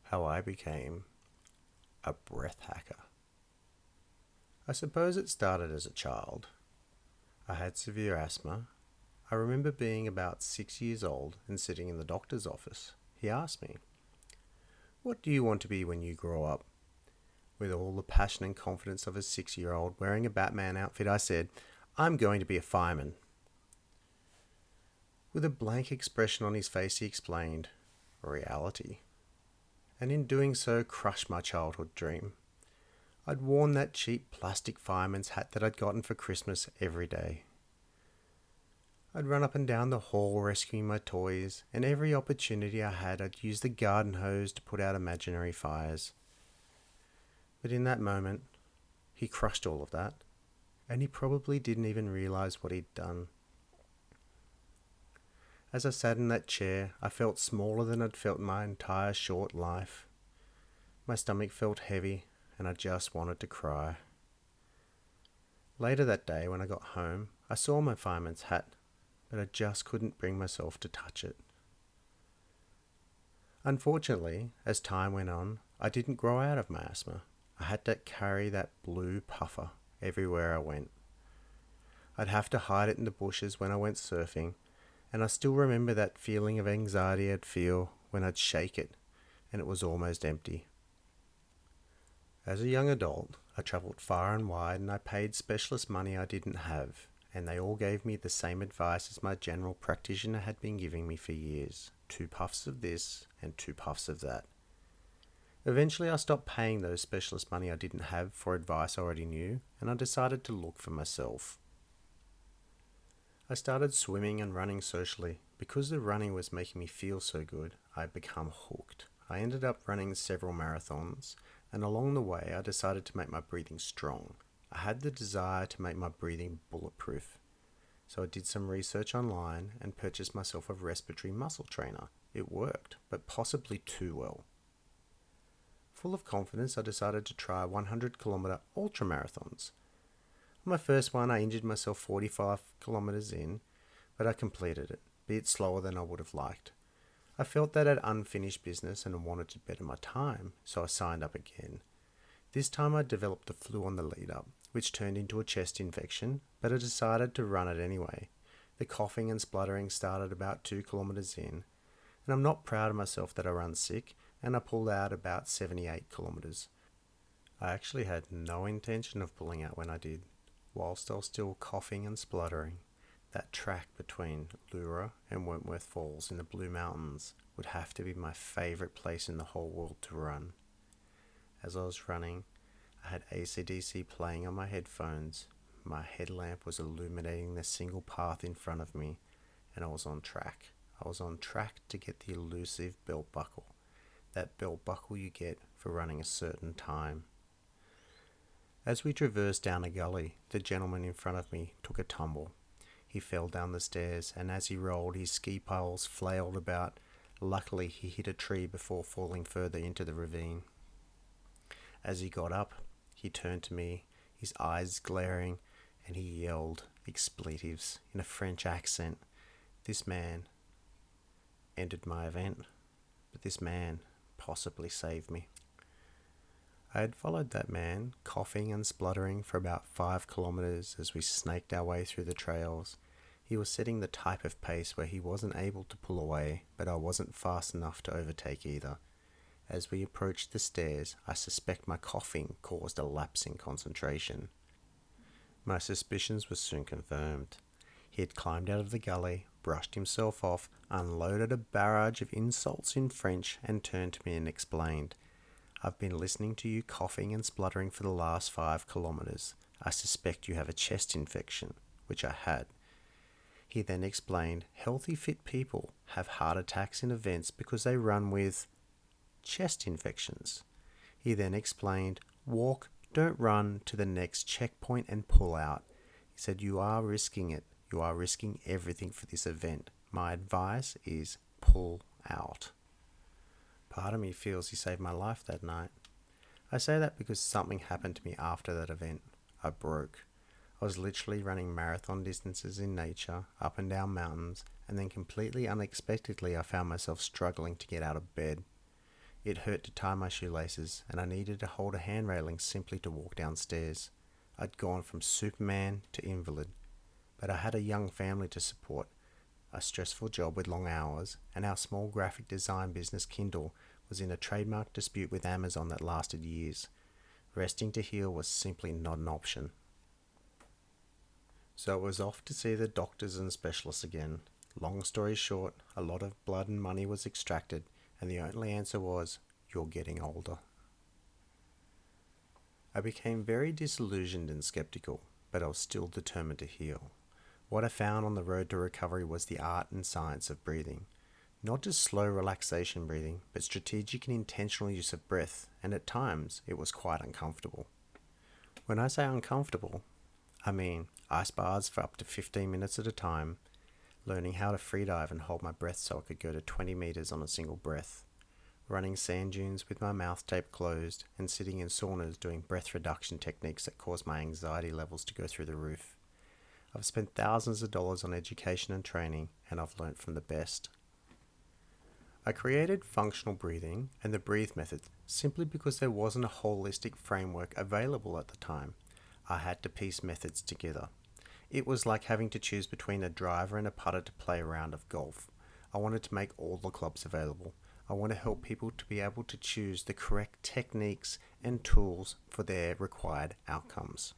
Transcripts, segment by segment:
How I became a breath hacker. I suppose it started as a child. I had severe asthma. I remember being about 6 years old and sitting in the doctor's office. He asked me, "What do you want to be when you grow up?" With all the passion and confidence of a 6-year-old wearing a Batman outfit, I said, "I'm going to be a fireman." With a blank expression on his face, he explained, "Reality." And in doing so, crushed my childhood dream. I'd worn that cheap plastic fireman's hat that I'd gotten for Christmas every day. I'd run up and down the hall rescuing my toys, and every opportunity I had, I'd use the garden hose to put out imaginary fires. But in that moment, he crushed all of that, and he probably didn't even realize what he'd done. As I sat in that chair, I felt smaller than I'd felt in my entire short life. My stomach felt heavy, and I just wanted to cry. Later that day, when I got home, I saw my fireman's hat, but I just couldn't bring myself to touch it. Unfortunately, as time went on, I didn't grow out of my asthma. I had to carry that blue puffer everywhere I went. I'd have to hide it in the bushes when I went surfing, and I still remember that feeling of anxiety I'd feel when I'd shake it and it was almost empty. As a young adult, I travelled far and wide and I paid specialist money I didn't have, and they all gave me the same advice as my general practitioner had been giving me for years: 2 puffs of this and 2 puffs of that. Eventually I stopped paying those specialist money I didn't have for advice I already knew, and I decided to look for myself. I started swimming and running socially. Because the running was making me feel so good, I had become hooked. I ended up running several marathons, and along the way I decided to make my breathing strong. I had the desire to make my breathing bulletproof. So I did some research online and purchased myself a respiratory muscle trainer. It worked, but possibly too well. Full of confidence, I decided to try 100-kilometer ultramarathons. On my first one, I injured myself 45 kilometers in, but I completed it, be it slower than I would have liked. I felt that I had unfinished business and wanted to better my time, so I signed up again. This time I developed the flu on the lead up, which turned into a chest infection, but I decided to run it anyway. The coughing and spluttering started about 2 kilometers in, and I'm not proud of myself that I run sick, and I pulled out about 78 kilometers. I actually had no intention of pulling out when I did. Whilst I was still coughing and spluttering, that track between Lura and Wentworth Falls in the Blue Mountains would have to be my favourite place in the whole world to run. As I was running, I had AC/DC playing on my headphones. My headlamp was illuminating the single path in front of me, and I was on track. I was on track to get the elusive belt buckle. That belt buckle you get for running a certain time. As we traversed down a gully, the gentleman in front of me took a tumble. He fell down the stairs, and as he rolled, his ski poles flailed about. Luckily, he hit a tree before falling further into the ravine. As he got up, he turned to me, his eyes glaring, and he yelled expletives in a French accent. This man ended my event, but this man possibly saved me. I had followed that man, coughing and spluttering, for about 5 kilometers as we snaked our way through the trails. He was setting the type of pace where he wasn't able to pull away, but I wasn't fast enough to overtake either. As we approached the stairs, I suspect my coughing caused a lapse in concentration. My suspicions were soon confirmed. He had climbed out of the gully, brushed himself off, unloaded a barrage of insults in French, and turned to me and explained, "I've been listening to you coughing and spluttering for the last 5 kilometers. I suspect you have a chest infection," which I had. He then explained, healthy, fit people have heart attacks in events because they run with chest infections. He then explained, walk, don't run to the next checkpoint and pull out. He said, you are risking it. You are risking everything for this event. My advice is pull out. Part of me feels he saved my life that night. I say that because something happened to me after that event. I broke. I was literally running marathon distances in nature, up and down mountains, and then completely unexpectedly I found myself struggling to get out of bed. It hurt to tie my shoelaces, and I needed to hold a hand railing simply to walk downstairs. I'd gone from Superman to invalid, but I had a young family to support, a stressful job with long hours, and our small graphic design business Kindle was in a trademark dispute with Amazon that lasted years. Resting to heal was simply not an option. So it was off to see the doctors and specialists again. Long story short, a lot of blood and money was extracted, and the only answer was, "You're getting older." I became very disillusioned and skeptical, but I was still determined to heal. What I found on the road to recovery was the art and science of breathing. Not just slow relaxation breathing, but strategic and intentional use of breath, and at times it was quite uncomfortable. When I say uncomfortable, I mean ice baths for up to 15 minutes at a time, learning how to freedive and hold my breath so I could go to 20 meters on a single breath, running sand dunes with my mouth taped closed, and sitting in saunas doing breath reduction techniques that caused my anxiety levels to go through the roof. I've spent thousands of dollars on education and training, and I've learnt from the best. I created functional breathing and the breathe method simply because there wasn't a holistic framework available at the time. I had to piece methods together. It was like having to choose between a driver and a putter to play a round of golf. I wanted to make all the clubs available. I want to help people to be able to choose the correct techniques and tools for their required outcomes.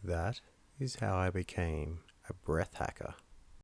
That is how I became a breath hacker.